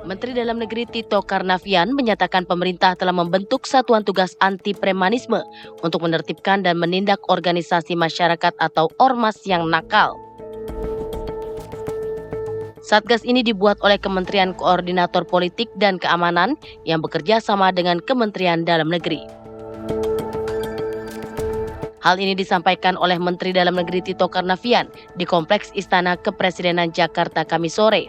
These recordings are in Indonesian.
Menteri Dalam Negeri Tito Karnavian menyatakan pemerintah telah membentuk Satuan Tugas Anti Premanisme untuk menertibkan dan menindak organisasi masyarakat atau ormas yang nakal. Satgas ini dibuat oleh Kementerian Koordinator Politik dan Keamanan yang bekerja sama dengan Kementerian Dalam Negeri. Hal ini disampaikan oleh Menteri Dalam Negeri Tito Karnavian di Kompleks Istana Kepresidenan Jakarta Kamis sore.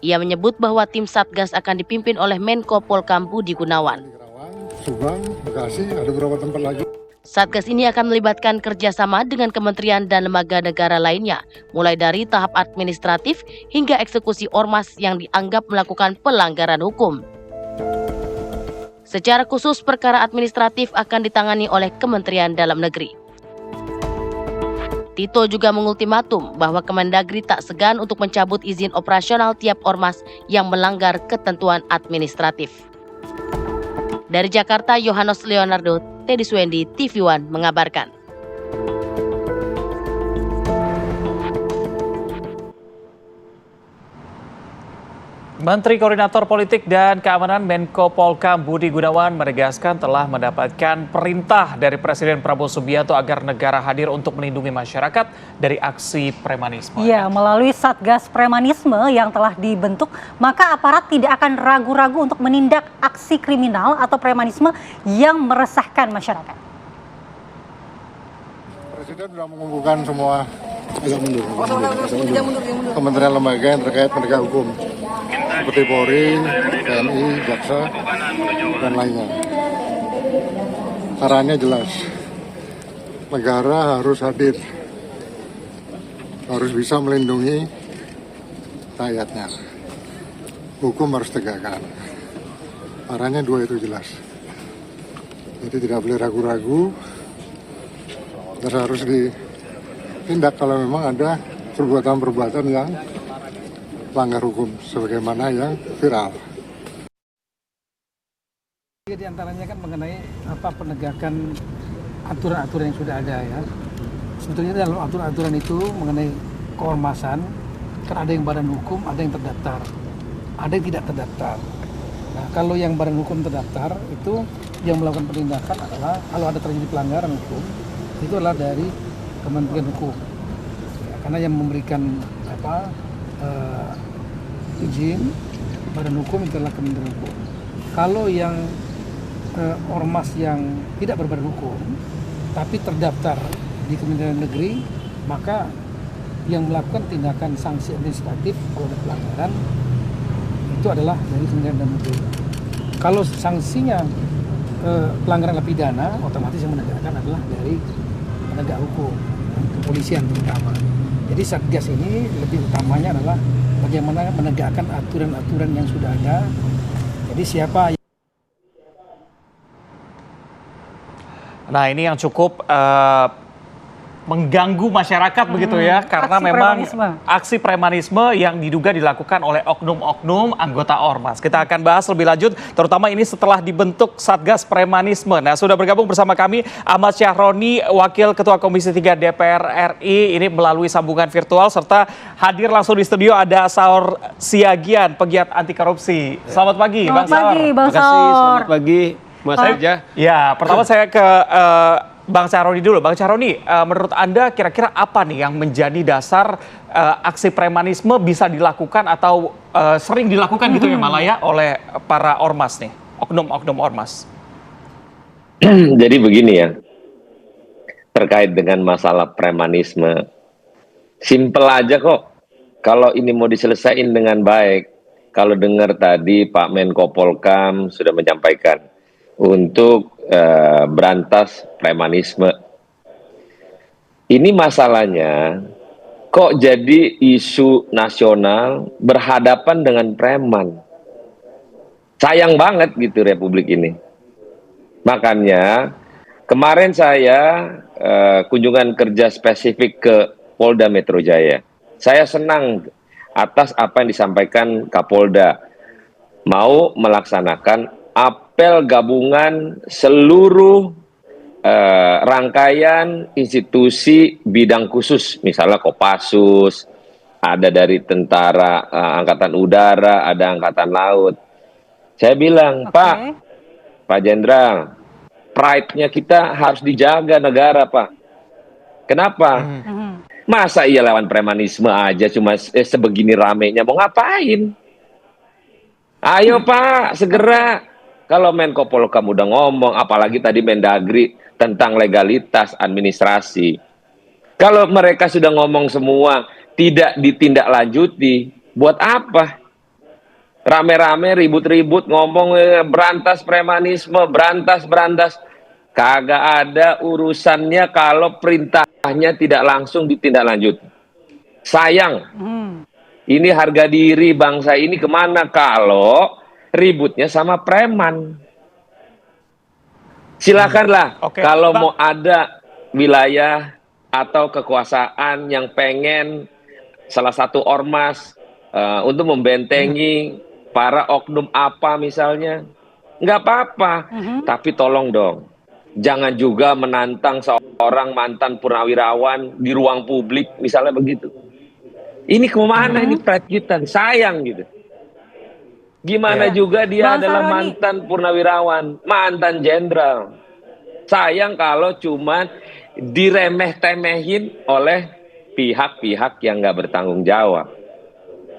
Ia menyebut bahwa tim Satgas akan dipimpin oleh Menko Polkam Budi Gunawan. Subang, Bekasi, ada beberapa tempat lagi. Satgas ini akan melibatkan kerjasama dengan kementerian dan lembaga negara lainnya, mulai dari tahap administratif hingga eksekusi ormas yang dianggap melakukan pelanggaran hukum. Secara khusus, perkara administratif akan ditangani oleh Kementerian Dalam Negeri. Tito juga mengultimatum bahwa Kemendagri tak segan untuk mencabut izin operasional tiap ormas yang melanggar ketentuan administratif. Dari Jakarta, Yohanes Leonardo, Teddy Swendi, TV One mengabarkan. Menteri Koordinator Politik dan Keamanan Menko Polkam Budi Gunawan menegaskan telah mendapatkan perintah dari Presiden Prabowo Subianto agar negara hadir untuk melindungi masyarakat dari aksi premanisme. Ya, melalui Satgas Premanisme yang telah dibentuk, maka aparat tidak akan ragu-ragu untuk menindak aksi kriminal atau premanisme yang meresahkan masyarakat. Presiden sudah mengumpulkan semua kementerian lembaga yang terkait penegak hukum seperti Polri, TNI, Jaksa, dan lainnya. Caranya jelas, negara harus hadir, harus bisa melindungi rakyatnya. Hukum harus tegakkan. Caranya dua itu jelas. Jadi tidak boleh ragu-ragu, harus ditindak kalau memang ada perbuatan-perbuatan yang melanggar hukum sebagaimana yang viral. Di antaranya kan mengenai penegakan aturan-aturan yang sudah ada ya. Sebetulnya dalam aturan-aturan itu mengenai keormasan kan ada yang badan hukum, ada yang terdaftar, ada yang tidak terdaftar. Nah, kalau yang badan hukum terdaftar itu yang melakukan penindakan adalah kalau ada terjadi pelanggaran hukum itu adalah dari Kementerian Hukum. Ya, karena yang memberikan izin badan hukum itu adalah Kementerian Hukum. Kalau yang ormas yang tidak berbadan hukum tapi terdaftar di Kementerian Negeri, maka yang melakukan tindakan sanksi administratif kalau ada pelanggaran itu adalah dari Kementerian Dalam Negeri. Kalau sanksinya pelanggaran pidana, otomatis yang menegakkan adalah dari penegak hukum, kepolisian terutama. Jadi Satgas ini lebih utamanya adalah bagaimana menegakkan aturan-aturan yang sudah ada. Jadi siapa yang... Nah, ini yang cukup mengganggu masyarakat begitu ya, karena memang aksi premanisme yang diduga dilakukan oleh oknum-oknum anggota ormas. Kita akan bahas lebih lanjut, terutama ini setelah dibentuk Satgas Premanisme. Nah, sudah bergabung bersama kami Ahmad Syahroni, Wakil Ketua Komisi 3 DPR RI, ini melalui sambungan virtual, serta hadir langsung di studio ada Saur Siagian, pegiat anti korupsi. Selamat pagi, Bang Saur. Bang Saur. Selamat pagi, Mas Reja. Ya, pertama saya ke Bang Syahroni dulu. Bang Syahroni, menurut Anda kira-kira apa nih yang menjadi dasar aksi premanisme bisa dilakukan atau sering dilakukan gitu ya malah ya oleh para ormas nih, oknum-oknum ormas? Jadi begini ya, terkait dengan masalah premanisme, simpel aja kok. Kalau ini mau diselesaikan dengan baik, kalau dengar tadi Pak Menko Polkam sudah menyampaikan untuk berantas premanisme. Ini masalahnya kok jadi isu nasional berhadapan dengan preman. Sayang banget gitu Republik ini. Makanya kemarin saya kunjungan kerja spesifik ke Polda Metro Jaya. Saya senang atas apa yang disampaikan Kapolda, mau melaksanakan apel gabungan seluruh rangkaian institusi bidang khusus, misalnya Kopassus, ada dari tentara angkatan udara, ada angkatan laut. Saya bilang, Pak Jenderal, pride-nya kita harus dijaga negara, Pak. Kenapa? Masa iya lawan premanisme aja cuma sebegini ramenya, mau ngapain? Ayo Pak, segera. Kalau Menko Polhukam udah ngomong, apalagi tadi Mendagri tentang legalitas administrasi. Kalau mereka sudah ngomong semua, tidak ditindaklanjuti, buat apa? Rame-rame, ribut-ribut, ngomong berantas premanisme, berantas. Kagak ada urusannya kalau perintahnya tidak langsung ditindaklanjuti. Sayang. Ini harga diri bangsa ini kemana kalau ributnya sama preman? Silakanlah kalau mau ada wilayah atau kekuasaan yang pengen salah satu ormas untuk membentengi para oknum apa misalnya, nggak apa-apa. Tapi tolong dong, jangan juga menantang seorang mantan purnawirawan di ruang publik, misalnya begitu. Ini kemana ini pride kita? Sayang gitu. Gimana juga dia adalah mantan purnawirawan, mantan jenderal. Sayang kalau cuma diremeh-temehin oleh pihak-pihak yang nggak bertanggung jawab.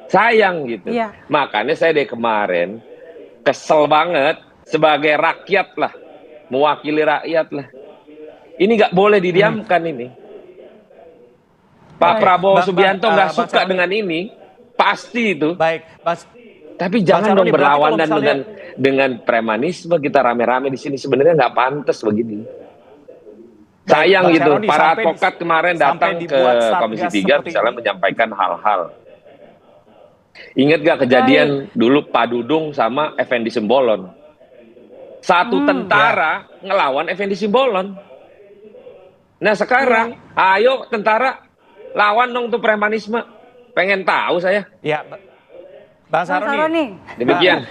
Sayang gitu. Makanya saya dari kemarin kesel banget sebagai rakyat lah, mewakili rakyat lah. Ini nggak boleh didiamkan ini. Pak Prabowo Subianto nggak suka dengan ini, pasti itu. Tapi jangan dong berlawanan dengan premanisme, kita rame-rame di sini, sebenarnya nggak pantas begini. Sayang gitu, para advokat kemarin datang ke Komisi 3 misalnya menyampaikan hal-hal. Ingat gak kejadian dulu Pak Dudung sama Effendi Simbolon? Satu tentara ngelawan Effendi Simbolon. Nah sekarang, ayo tentara lawan dong tuh premanisme. Pengen tahu saya. Ya, Bang Saroni. Demikian.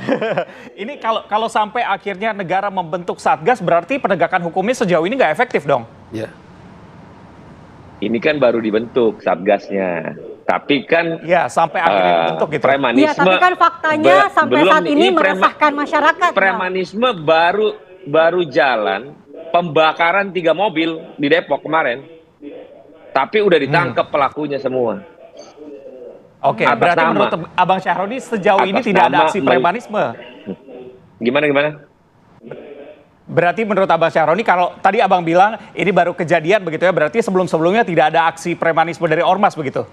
Ini kalau sampai akhirnya negara membentuk Satgas, berarti penegakan hukumnya sejauh ini nggak efektif dong? Ya. Ini kan baru dibentuk Satgasnya. Tapi kan sampai akhirnya dibentuk gitu. Premanisme. Iya, tapi kan faktanya sampai saat ini meresahkan masyarakat. Premanisme baru jalan pembakaran 3 mobil di Depok kemarin. Tapi udah ditangkap pelakunya semua. Oke, berarti menurut Abang Syahroni sejauh ini tidak ada aksi premanisme. Gimana? Berarti menurut Abang Syahroni, kalau tadi Abang bilang ini baru kejadian begitu ya, berarti sebelum-sebelumnya tidak ada aksi premanisme dari ormas begitu?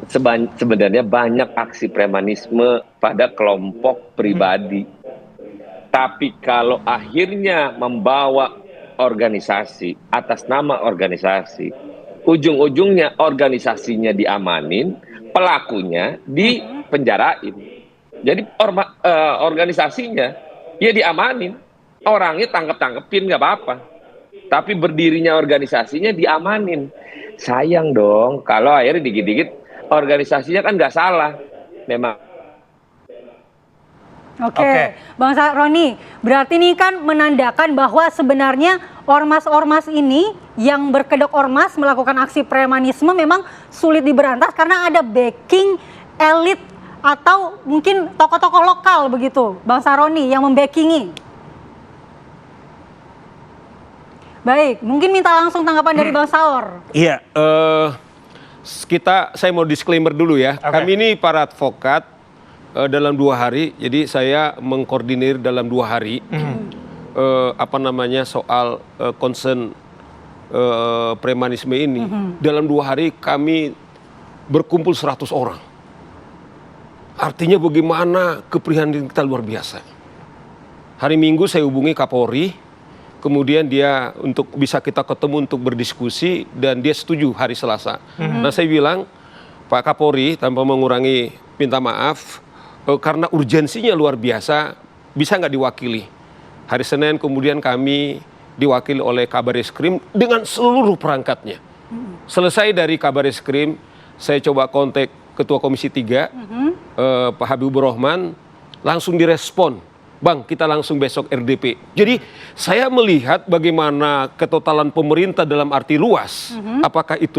Sebenarnya banyak aksi premanisme pada kelompok pribadi. Tapi kalau akhirnya membawa organisasi atas nama organisasi, ujung-ujungnya organisasinya diamanin, pelakunya dipenjarain. Jadi organisasinya ya diamanin, orangnya tangkep-tangkepin nggak apa-apa. Tapi berdirinya organisasinya diamanin. Sayang dong kalau akhirnya dikit-dikit organisasinya kan nggak salah. Memang. Oke, Bang Saroni, berarti ini kan menandakan bahwa sebenarnya ormas-ormas ini yang berkedok ormas melakukan aksi premanisme memang sulit diberantas karena ada backing elit atau mungkin tokoh-tokoh lokal begitu, Bang Saroni, yang membackingi. Baik, mungkin minta langsung tanggapan dari Bang Saur. Iya, saya mau disclaimer dulu ya. Kami ini para advokat dalam 2 hari, jadi saya mengkoordinir dalam 2 hari soal concern premanisme ini. Dalam 2 hari kami berkumpul 100 orang. Artinya bagaimana keprihatinan kita luar biasa. Hari Minggu saya hubungi Kapolri, kemudian dia untuk bisa kita ketemu untuk berdiskusi dan dia setuju hari Selasa. Nah saya bilang, Pak Kapolri tanpa mengurangi minta maaf, karena urgensinya luar biasa, bisa nggak diwakili? Hari Senin kemudian kami diwakili oleh Kabareskrim dengan seluruh perangkatnya. Selesai dari Kabareskrim, saya coba kontak Ketua Komisi 3, Pak Habibur Rahman, langsung direspon Bang, kita langsung besok RDP. Jadi saya melihat bagaimana ketotalan pemerintah dalam arti luas. Apakah itu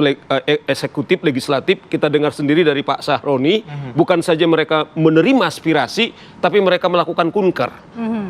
eksekutif, legislatif, kita dengar sendiri dari Pak Sahroni. Bukan saja mereka menerima aspirasi, tapi mereka melakukan kunker.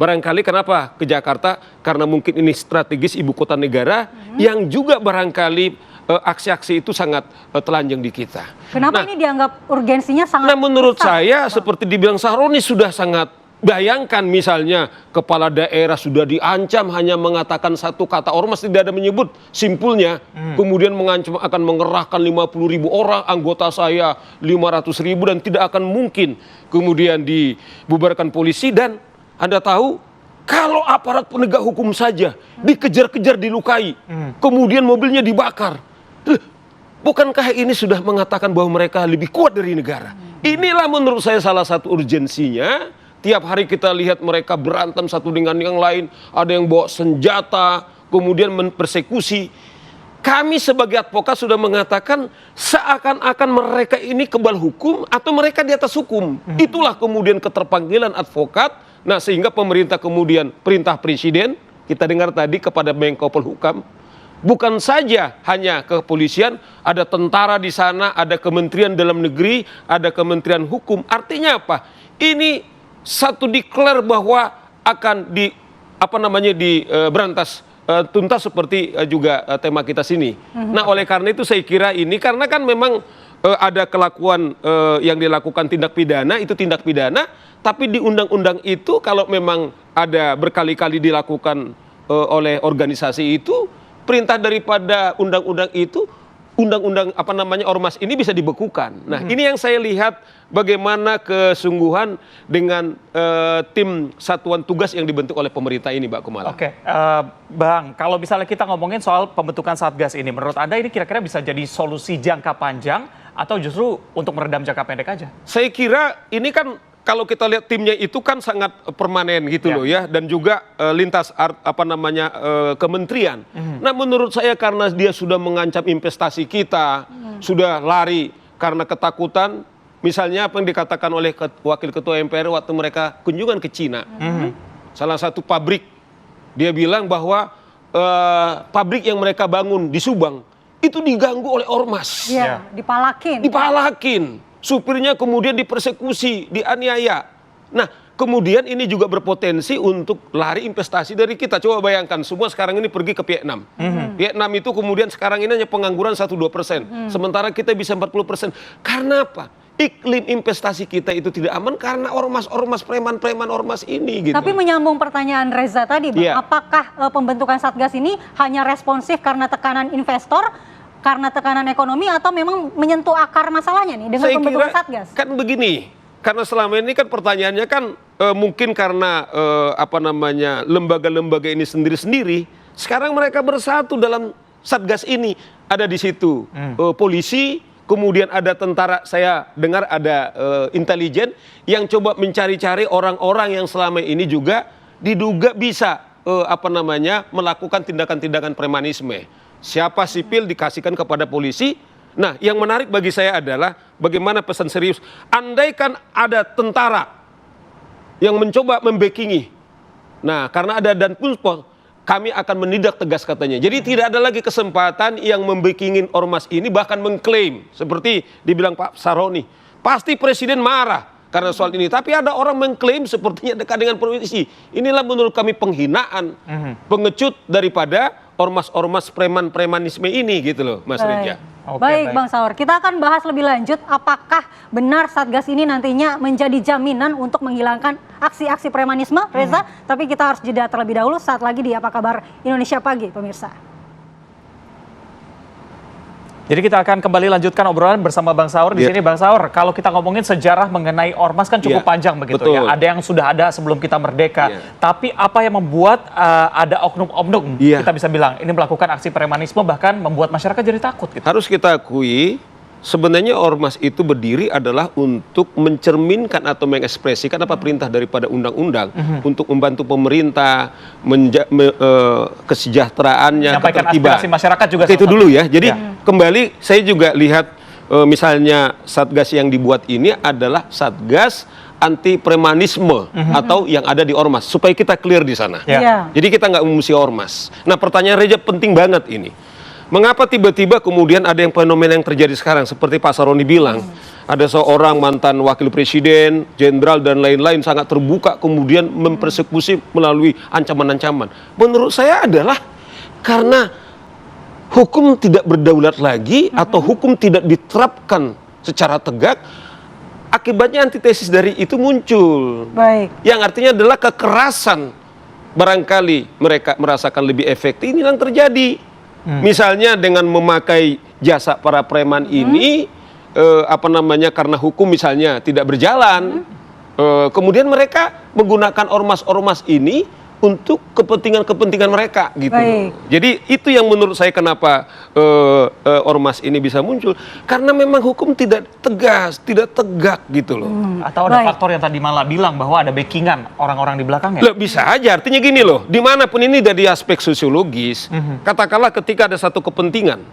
Barangkali kenapa ke Jakarta? Karena mungkin ini strategis ibu kota negara, yang juga barangkali aksi-aksi itu sangat telanjang di kita. Kenapa ini dianggap urgensinya sangat menurut besar, saya, Bang? seperti dibilang Sahroni, sudah sangat. Bayangkan misalnya kepala daerah sudah diancam hanya mengatakan satu kata ormas, tidak ada menyebut simpulnya, kemudian mengancam akan mengerahkan 50.000 orang, anggota saya 500.000 dan tidak akan mungkin kemudian dibubarkan polisi. Dan Anda tahu kalau aparat penegak hukum saja dikejar-kejar, dilukai, kemudian mobilnya dibakar, bukankah ini sudah mengatakan bahwa mereka lebih kuat dari negara? Inilah menurut saya salah satu urgensinya. Tiap hari kita lihat mereka berantem satu dengan yang lain, ada yang bawa senjata, kemudian mempersekusi. Kami sebagai advokat sudah mengatakan seakan-akan mereka ini kebal hukum atau mereka di atas hukum. Itulah kemudian keterpanggilan advokat. Nah, sehingga pemerintah kemudian perintah presiden, kita dengar tadi kepada Menko Polhukam, bukan saja hanya kepolisian, ada tentara di sana, ada Kementerian Dalam Negeri, ada Kementerian Hukum. Artinya apa? Ini satu declare bahwa akan berantas tuntas seperti juga tema kita sini. Nah, oleh karena itu saya kira ini, karena kan memang ada kelakuan yang dilakukan tindak pidana, itu tindak pidana, tapi di undang-undang itu kalau memang ada berkali-kali dilakukan oleh organisasi itu, perintah daripada undang-undang itu, undang-undang ormas ini bisa dibekukan. Nah, ini yang saya lihat bagaimana kesungguhan dengan tim satuan tugas yang dibentuk oleh pemerintah ini, Mbak Kumala. Oke, Bang, kalau misalnya kita ngomongin soal pembentukan Satgas ini, menurut Anda ini kira-kira bisa jadi solusi jangka panjang atau justru untuk meredam jangka pendek aja? Saya kira ini kan kalau kita lihat timnya itu kan sangat permanen gitu loh ya, dan juga lintas kementerian. Nah, menurut saya karena dia sudah mengancam investasi kita, sudah lari karena ketakutan. Misalnya apa yang dikatakan oleh Wakil Ketua MPR waktu mereka kunjungan ke Cina. Salah satu pabrik, dia bilang bahwa pabrik yang mereka bangun di Subang itu diganggu oleh ormas. Iya, dipalakin. Dipalakin. Supirnya kemudian dipersekusi, dianiaya. Nah, kemudian ini juga berpotensi untuk lari investasi dari kita. Coba bayangkan, semua sekarang ini pergi ke Vietnam. Vietnam itu kemudian sekarang ini hanya pengangguran 1-2%. Sementara kita bisa 40%. Karena apa? Iklim investasi kita itu tidak aman karena ormas-ormas, preman-preman ormas ini gitu. Tapi menyambung pertanyaan Reza tadi, Bang, apakah pembentukan Satgas ini hanya responsif karena tekanan investor, karena tekanan ekonomi, atau memang menyentuh akar masalahnya nih dengan pembentukan Satgas? Kan begini, karena selama ini kan pertanyaannya kan mungkin karena lembaga-lembaga ini sendiri-sendiri, sekarang mereka bersatu dalam Satgas ini. Ada di situ polisi, kemudian ada tentara, saya dengar ada intelijen yang coba mencari-cari orang-orang yang selama ini juga diduga bisa melakukan tindakan-tindakan premanisme. Siapa sipil dikasihkan kepada polisi. Nah, yang menarik bagi saya adalah bagaimana pesan serius. Andaikan ada tentara yang mencoba membackingi. Nah, karena ada Danpuspol, kami akan menindak tegas katanya. Jadi tidak ada lagi kesempatan yang membakingin ormas ini, bahkan mengklaim. Seperti dibilang Pak Sahroni, pasti presiden marah karena soal ini. Tapi ada orang mengklaim sepertinya dekat dengan polisi. Inilah menurut kami penghinaan, pengecut daripada ormas-ormas preman-premanisme ini gitu loh, Mas Reja. Baik, Bang Saur, kita akan bahas lebih lanjut apakah benar Satgas ini nantinya menjadi jaminan untuk menghilangkan aksi-aksi premanisme, Reza. Tapi kita harus jeda terlebih dahulu. Saat lagi di Apa Kabar Indonesia Pagi, pemirsa. Jadi kita akan kembali lanjutkan obrolan bersama Bang Saur di sini. Bang Saur, kalau kita ngomongin sejarah mengenai ormas kan cukup panjang begitu ya. Ada yang sudah ada sebelum kita merdeka. Tapi apa yang membuat ada oknum-oknum, kita bisa bilang ini melakukan aksi premanisme, bahkan membuat masyarakat jadi takut gitu. Harus kita akui, sebenarnya ormas itu berdiri adalah untuk mencerminkan atau mengekspresikan apa perintah daripada undang-undang untuk membantu pemerintah, kesejahteraannya, menyampaikan ketertiban. aspirasi masyarakat juga. Itu dulu ya. Jadi kembali saya juga lihat misalnya Satgas yang dibuat ini adalah Satgas anti premanisme atau yang ada di ormas, supaya kita clear di sana. Iya. Jadi kita nggak memusuhi ormas. Nah, pertanyaan Reza penting banget ini. Mengapa tiba-tiba kemudian ada yang fenomena yang terjadi sekarang seperti Pak Saroni bilang, ada seorang mantan wakil presiden, jenderal dan lain-lain sangat terbuka kemudian mempersekusi melalui ancaman-ancaman. Menurut saya adalah karena hukum tidak berdaulat lagi atau hukum tidak diterapkan secara tegak. Akibatnya antitesis dari itu muncul. Baik. Yang artinya adalah kekerasan. Barangkali mereka merasakan lebih efektif. Ini yang terjadi. Misalnya dengan memakai jasa para preman ini, karena hukum misalnya tidak berjalan, kemudian mereka menggunakan ormas-ormas ini untuk kepentingan-kepentingan mereka gitu. Baik. Jadi itu yang menurut saya kenapa ormas ini bisa muncul, karena memang hukum tidak tegas, tidak tegak gitu loh. Atau ada Baik. faktor yang tadi Mala bilang bahwa ada backingan orang-orang di belakangnya. Loh, bisa aja, artinya gini loh, dimanapun ini dari aspek sosiologis, katakanlah ketika ada satu kepentingan,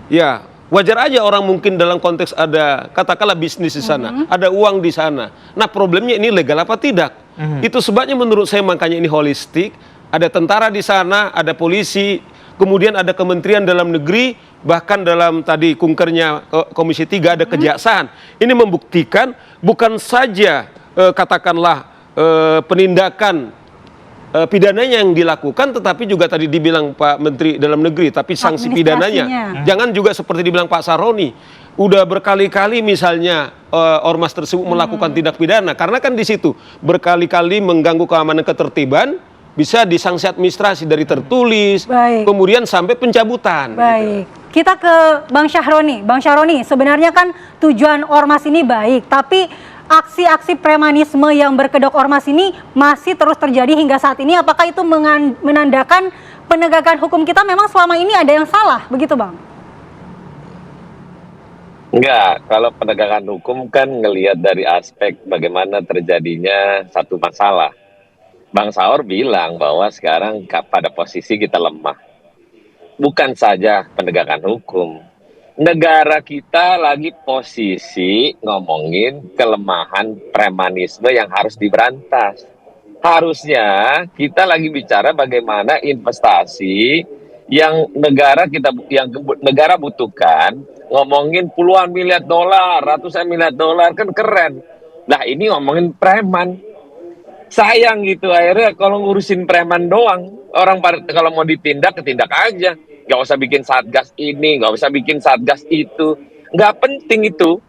ya wajar aja orang mungkin dalam konteks ada, katakanlah bisnis di sana, ada uang di sana. Nah problemnya ini legal apa tidak? Itu sebabnya menurut saya makanya ini holistik, ada tentara di sana, ada polisi, kemudian ada Kementerian Dalam Negeri, bahkan dalam tadi kunkernya Komisi 3 ada kejaksaan. Ini membuktikan bukan saja katakanlah penindakan pidananya yang dilakukan, tetapi juga tadi dibilang Pak Menteri Dalam Negeri, tapi sanksi pidananya. Jangan juga seperti dibilang Pak Saroni, udah berkali-kali misalnya ormas tersebut melakukan tindak pidana, karena kan di situ berkali-kali mengganggu keamanan ketertiban, bisa disanksi administrasi dari tertulis, Baik. kemudian sampai pencabutan. Baik, kita ke Bang Syahroni. Bang Syahroni, sebenarnya kan tujuan ormas ini baik, tapi aksi-aksi premanisme yang berkedok ormas ini masih terus terjadi hingga saat ini. Apakah itu menandakan penegakan hukum kita memang selama ini ada yang salah, begitu Bang? Enggak, kalau penegakan hukum kan ngelihat dari aspek bagaimana terjadinya satu masalah. Bang Saur bilang bahwa sekarang pada posisi kita lemah. Bukan saja penegakan hukum. Negara kita lagi posisi ngomongin kelemahan premanisme yang harus diberantas. Harusnya kita lagi bicara bagaimana investasi yang negara butuhkan, ngomongin puluhan miliar dolar, ratusan miliar dolar, kan keren. Nah ini ngomongin preman. Sayang gitu, akhirnya kalau ngurusin preman doang, orang kalau mau ditindak, ketindak aja. Gak usah bikin satgas ini, gak usah bikin satgas itu. Gak penting itu.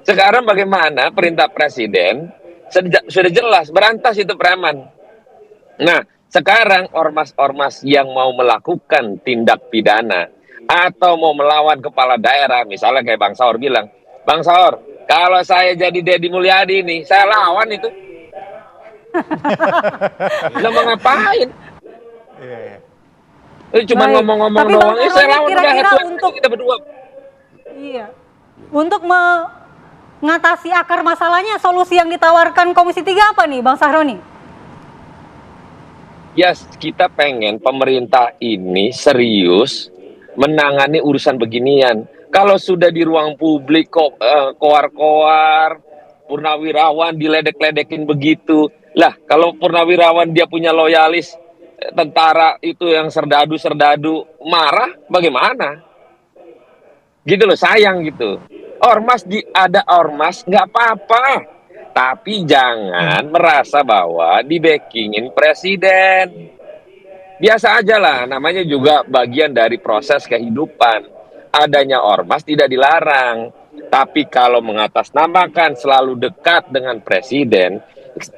Sekarang bagaimana perintah presiden, sudah jelas, berantas itu preman. Nah, sekarang ormas-ormas yang mau melakukan tindak pidana, atau mau melawan kepala daerah, misalnya kayak Bang Saur bilang, Bang Saur, kalau saya jadi Deddy Mulyadi nih, saya lawan itu. Lo mau ngapain? Cuma ngomong-ngomong doang. Saya lawan kira-kira untuk kita berdua. Iya. Untuk mengatasi akar masalahnya, solusi yang ditawarkan Komisi 3 apa nih, Bang Syahroni? Ya, kita pengen pemerintah ini serius menangani urusan beginian. Kalau sudah di ruang publik kok koar-koar, purnawirawan diledek-ledekin begitu. Lah, kalau purnawirawan dia punya loyalis, tentara itu yang serdadu-serdadu marah, bagaimana? Gitu loh, sayang gitu. Ormas ada ormas nggak apa-apa, tapi jangan merasa bahwa di-backingin presiden. Biasa aja lah, namanya juga bagian dari proses kehidupan. Adanya ormas tidak dilarang, tapi kalau mengatasnamakan selalu dekat dengan presiden,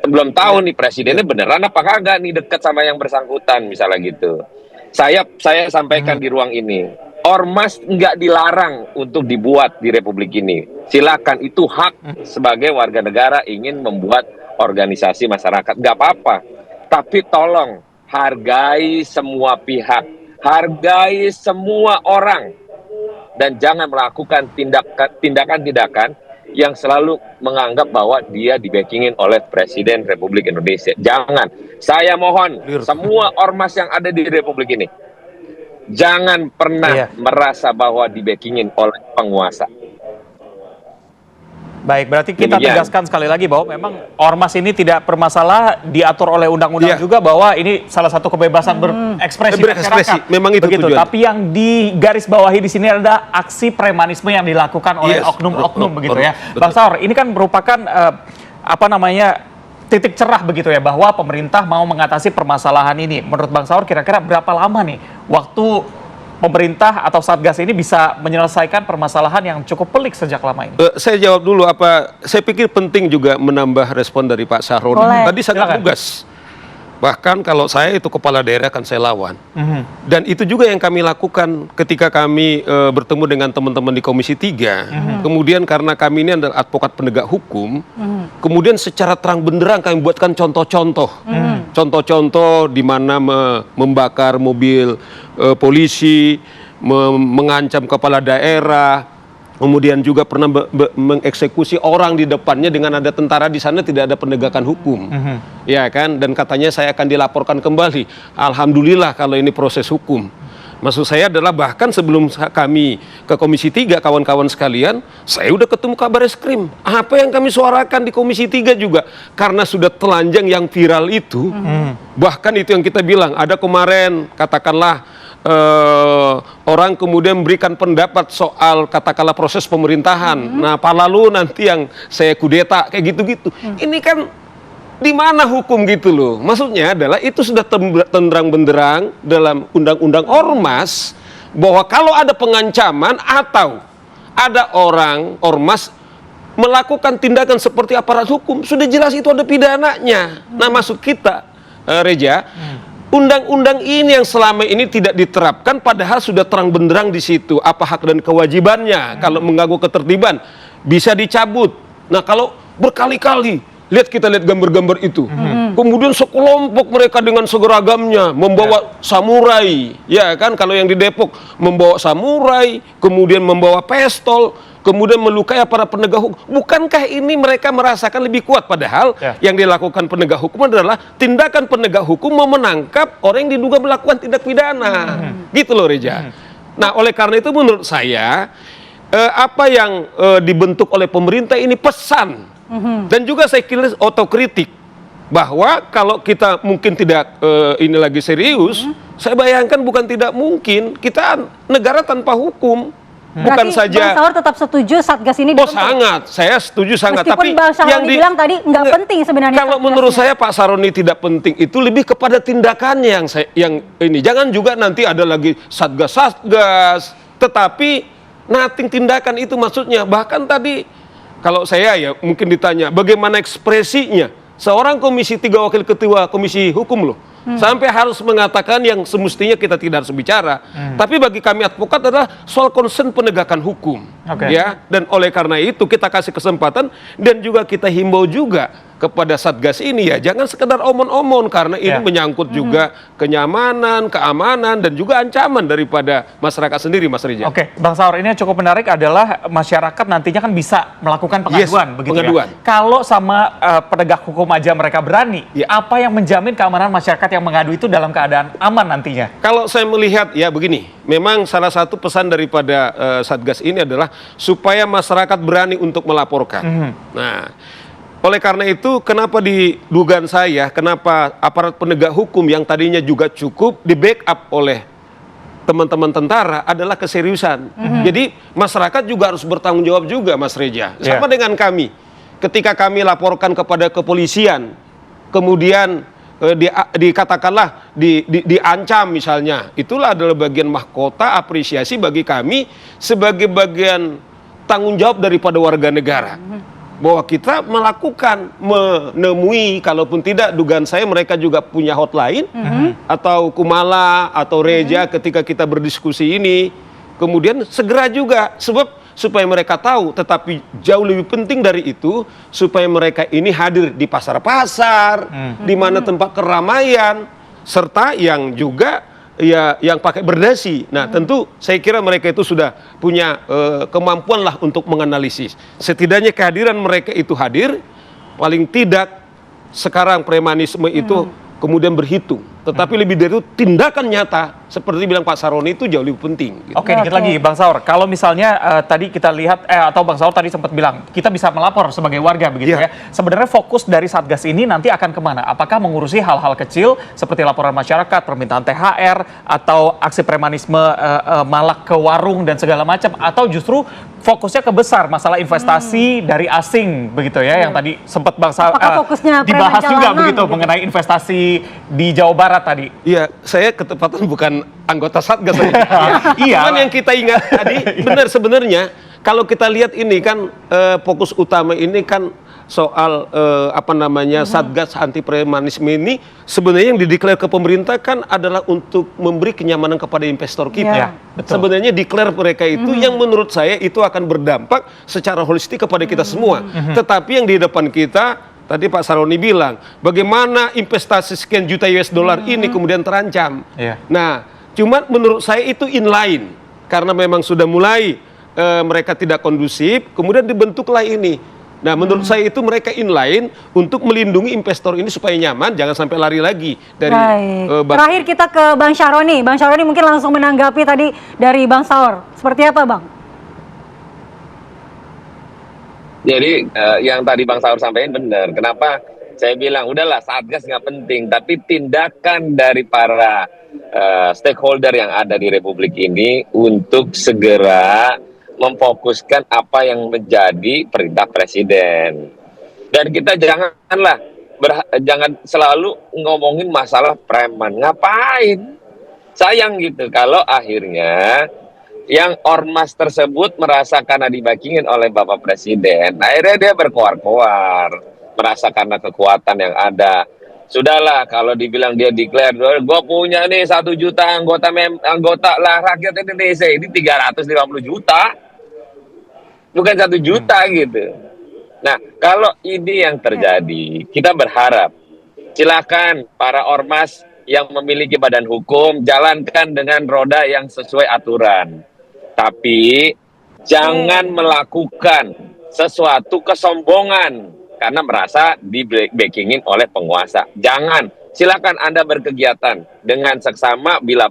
belum tahu nih presidennya beneran apa kagak nih dekat sama yang bersangkutan misalnya gitu. Saya sampaikan di ruang ini, ormas nggak dilarang untuk dibuat di Republik ini. Silakan, itu hak sebagai warga negara ingin membuat organisasi masyarakat, nggak apa-apa. Tapi tolong hargai semua pihak, hargai semua orang, dan jangan melakukan tindakan-tindakan yang selalu menganggap bahwa dia di-backingin oleh Presiden Republik Indonesia. Jangan. Saya mohon semua ormas yang ada di Republik ini, jangan pernah merasa bahwa di-backingin oleh penguasa. Baik, berarti kita Demikian. tegaskan sekali lagi bahwa memang ormas ini tidak bermasalah, diatur oleh undang-undang juga bahwa ini salah satu kebebasan berekspresi masyarakat. Memang itu begitu. tujuannya. Tapi yang digarisbawahi di sini ada aksi premanisme yang dilakukan oleh oknum-oknum begitu ya. Bang Saur, ini kan merupakan titik cerah begitu ya bahwa pemerintah mau mengatasi permasalahan ini. Menurut Bang Saur kira-kira berapa lama nih waktu pemerintah atau Satgas ini bisa menyelesaikan permasalahan yang cukup pelik sejak lama ini? Saya jawab dulu saya pikir penting juga menambah respon dari Pak Sahroni. Tadi sangat lugas. Bahkan kalau saya itu kepala daerah kan saya lawan. Dan itu juga yang kami lakukan ketika kami bertemu dengan teman-teman di Komisi 3. Kemudian karena kami ini adalah advokat penegak hukum, kemudian secara terang benderang kami buatkan contoh-contoh. Contoh-contoh di mana membakar mobil polisi, mengancam kepala daerah, kemudian juga pernah mengeksekusi orang di depannya dengan ada tentara di sana, tidak ada penegakan hukum. Ya kan, dan katanya saya akan dilaporkan kembali. Alhamdulillah kalau ini proses hukum. Maksud saya adalah bahkan sebelum kami ke Komisi 3, kawan-kawan sekalian, saya udah ketemu Kabareskrim. Apa yang kami suarakan di Komisi 3 juga, karena sudah telanjang yang viral itu, bahkan itu yang kita bilang, ada kemarin katakanlah orang kemudian memberikan pendapat soal katakanlah proses pemerintahan. Nah, lalu nanti yang saya kudeta kayak gitu-gitu. Ini kan di mana hukum gitu loh. Maksudnya adalah itu sudah tendrang benderang dalam undang-undang ormas bahwa kalau ada pengancaman atau ada orang ormas melakukan tindakan seperti aparat hukum, sudah jelas itu ada pidananya. Nah, maksud kita Reja, undang-undang ini yang selama ini tidak diterapkan padahal sudah terang benderang di situ apa hak dan kewajibannya. Kalau mengganggu ketertiban bisa dicabut. Nah, kalau berkali-kali kita lihat gambar-gambar itu. Kemudian sekelompok mereka dengan seragamnya membawa samurai, ya kan? Kalau yang di Depok membawa samurai, kemudian membawa pistol, kemudian melukai para penegak hukum. Bukankah ini mereka merasakan lebih kuat? Padahal yang dilakukan penegak hukum adalah tindakan penegak hukum mau menangkap orang yang diduga melakukan tindak pidana. Gitu loh, Reja. Nah, oleh karena itu menurut saya apa yang dibentuk oleh pemerintah ini pesan. Dan juga saya kira otokritik bahwa kalau kita mungkin tidak ini lagi serius, saya bayangkan bukan tidak mungkin kita negara tanpa hukum. Bukan Berarti saja. Bang Saur tetap setuju Satgas ini dibentuk? Sangat, saya setuju sangat. Meskipun Tapi Bang Saur bilang tadi nggak penting sebenarnya. Kalau menurut saya Pak Saroni tidak penting itu lebih kepada tindakannya yang ini. Jangan juga nanti ada lagi Satgas, tetapi nothing tindakan itu maksudnya. Bahkan tadi kalau saya ya mungkin ditanya bagaimana ekspresinya seorang Komisi 3 Wakil Ketua Komisi Hukum loh. Sampai harus mengatakan yang semestinya kita tidak harus bicara. Tapi bagi kami advokat adalah soal concern penegakan hukum. Ya, dan oleh karena itu kita kasih kesempatan dan juga kita himbau juga kepada Satgas ini ya jangan sekedar omon-omon karena ini menyangkut juga kenyamanan, keamanan dan juga ancaman daripada masyarakat sendiri, Mas Rija. Oke, Bang Saur, ini yang cukup menarik adalah masyarakat nantinya kan bisa melakukan pengaduan, begitu pengaduan. Ya. Kalau sama penegak hukum aja mereka berani, apa yang menjamin keamanan masyarakat yang mengadu itu dalam keadaan aman nantinya? Kalau saya melihat ya begini, memang salah satu pesan daripada Satgas ini adalah supaya masyarakat berani untuk melaporkan. Nah, oleh karena itu, kenapa di dugaan saya, kenapa aparat penegak hukum yang tadinya juga cukup di backup oleh teman-teman tentara adalah keseriusan. Jadi masyarakat juga harus bertanggung jawab juga, Mas Reja. Sama dengan kami, ketika kami laporkan kepada kepolisian, kemudian dikatakanlah diancam misalnya, itulah adalah bagian mahkota apresiasi bagi kami sebagai bagian tanggung jawab daripada warga negara. Bahwa kita melakukan, menemui, kalaupun tidak, dugaan saya mereka juga punya hotline, atau Kumala, atau Reja ketika kita berdiskusi ini, kemudian segera juga, sebab supaya mereka tahu, tetapi jauh lebih penting dari itu, supaya mereka ini hadir di pasar-pasar, di mana tempat keramaian, serta yang juga ya yang pakai berdasi. Nah, tentu saya kira mereka itu sudah punya kemampuan lah untuk menganalisis. Setidaknya kehadiran mereka itu hadir, paling tidak sekarang premanisme itu kemudian berhitung. Tetapi lebih dari itu tindakan nyata seperti bilang Pak Saroni itu jauh lebih penting. Gitu. Oke, dikit lagi Bang Saur. Kalau misalnya tadi kita lihat atau Bang Saur tadi sempat bilang kita bisa melapor sebagai warga begitu ya. Sebenarnya fokus dari Satgas ini nanti akan kemana? Apakah mengurusi hal-hal kecil seperti laporan masyarakat, permintaan THR atau aksi premanisme malak ke warung dan segala macam, atau justru fokusnya ke besar masalah investasi dari asing begitu ya, yang tadi sempat Bang Saur dibahas juga begitu mengenai investasi di Jawa Barat tadi. Iya, saya ketepatan bukan anggota Satgas. Iya. Cuman yang kita ingat tadi benar sebenarnya kalau kita lihat ini kan fokus utama ini kan soal Satgas anti premanisme ini sebenarnya yang dideklar ke pemerintah kan adalah untuk memberi kenyamanan kepada investor kita. Sebenarnya declare mereka itu yang menurut saya itu akan berdampak secara holistik kepada kita semua. Tetapi yang di depan kita tadi Pak Saroni bilang, bagaimana investasi sekian juta US dollar ini kemudian terancam. Nah, cuman menurut saya itu inline. Karena memang sudah mulai mereka tidak kondusif, kemudian dibentuklah ini. Nah, menurut saya itu mereka inline untuk melindungi investor ini supaya nyaman, jangan sampai lari lagi dari Terakhir kita ke Bang Syaroni. Bang Syaroni mungkin langsung menanggapi tadi dari Bang Saur. Seperti apa, Bang? Jadi yang tadi Bang Saur sampaikan benar. Kenapa saya bilang udahlah Satgas nggak penting, tapi tindakan dari para stakeholder yang ada di Republik ini untuk segera memfokuskan apa yang menjadi perintah Presiden. Dan kita jangan selalu ngomongin masalah preman. Ngapain? Sayang gitu kalau akhirnya yang ormas tersebut merasa karena dibakingin oleh Bapak Presiden, akhirnya dia berkoar-koar, merasa karena kekuatan yang ada. Sudahlah, kalau dibilang dia declare, gue punya nih 1 juta anggota lah rakyat Indonesia, ini 350 juta, bukan 1 juta gitu. Nah, kalau ini yang terjadi, kita berharap, silakan para ormas yang memiliki badan hukum, jalankan dengan roda yang sesuai aturan. Tapi jangan melakukan sesuatu kesombongan karena merasa di-backingin oleh penguasa. Jangan. Silakan Anda berkegiatan dengan seksama bila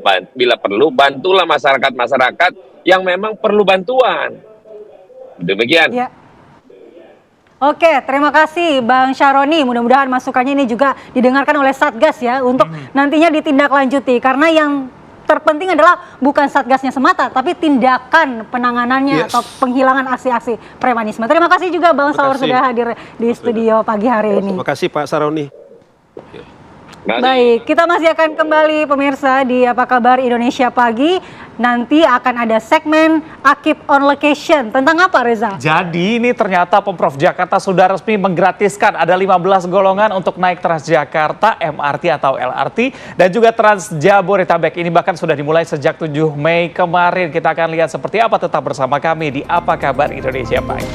perlu, bantulah masyarakat-masyarakat yang memang perlu bantuan. Demikian. Ya. Oke, terima kasih Bang Syaroni. Mudah-mudahan masukannya ini juga didengarkan oleh Satgas ya untuk nantinya ditindaklanjuti. Karena yang terpenting adalah bukan Satgasnya semata, tapi tindakan penanganannya atau penghilangan aksi-aksi premanisme. Terima kasih juga Bang Saur sudah hadir di studio pagi hari ini. Terima kasih Pak Saroni. Baik, kita masih akan kembali pemirsa di Apa Kabar Indonesia Pagi. Nanti akan ada segmen Akib on Location. Tentang apa, Reza? Jadi ini ternyata Pemprov Jakarta sudah resmi menggratiskan ada 15 golongan untuk naik Transjakarta, MRT atau LRT, dan juga Trans Jabodetabek. Ini bahkan sudah dimulai sejak 7 Mei kemarin. Kita akan lihat seperti apa, tetap bersama kami di Apa Kabar Indonesia Pagi.